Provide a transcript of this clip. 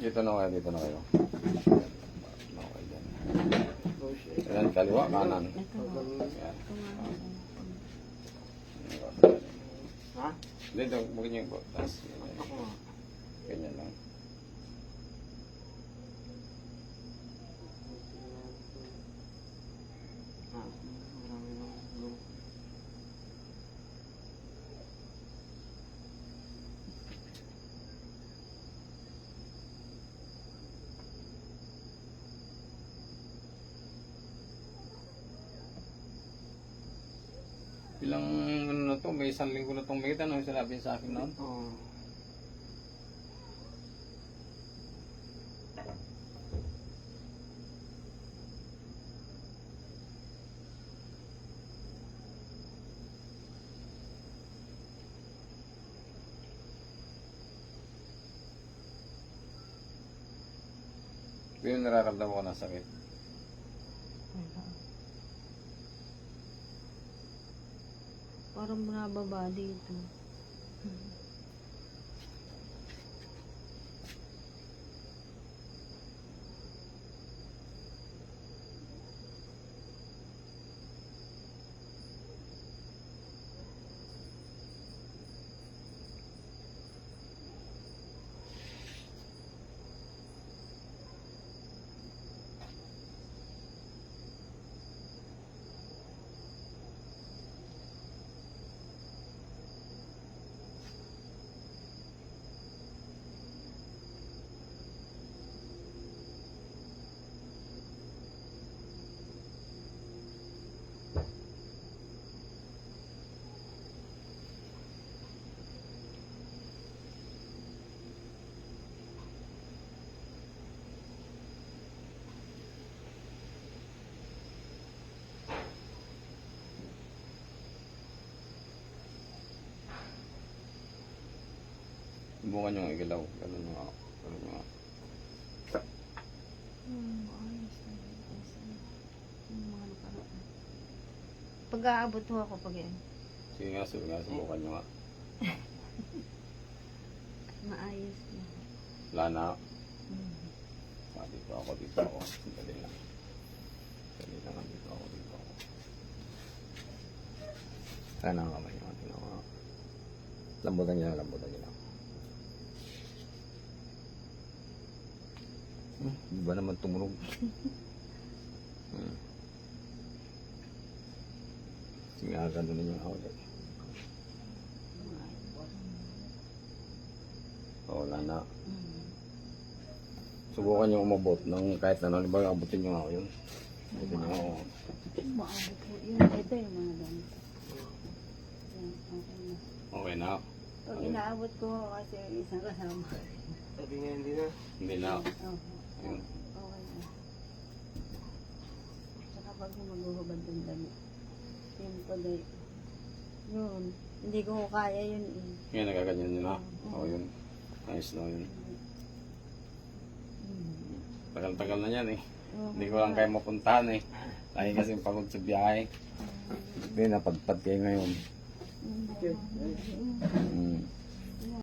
Dito na kayo, dito na kayo. Okay dyan. Ayan, kaliwa, kanan. Ayan. Ha? Dito, bukid niyo po. Tapos, ganyan lang. Ilang ano na to, may 1 linggo na itong may ano, sinabi sa akin noon. Oo. Yung nararamdaman ko na sakit. Parang nababa dito. Subukan yung igalaw. Ganun yung ako. Ganun yung ako. Ayos na. Ayos na. Yung mga nakaraan. Pag-aabot ho ako pag yan. Sige nga, subukan nyo nga. Maayos na. Wala na. Dito ako, dito ako. Dali lang. Dali lang, dito ako, dito ako. Sana ang kamay nyo. Lambutan nyo lang, lambutan nyo lang. Di ba naman tumunog? Sige nga, gano'n ninyo ako dyan. Wala na. Subukan nyo umabot ng kahit ano. Halimbawa, abutin nyo ako yun. Abutin nyo ako. Maabot ho. Ito yung mga ganito. Yan, okay na. Okay na. Pag inaabot ko kasi isang kasama. Sabi nga hindi na. Hindi na. Okay na. Saka pag maghuhubad ng dami. Yun po day. Yun. Hindi ko kaya yun eh. Ngayon, nagaganyan nyo na. Oo, yun. Ayos na yun. Tagal-tagal na yan eh. Hindi ko lang kayo mapuntahan eh. Lagi kasi pagod sa biyahe. Hindi, napadpad kayo ngayon.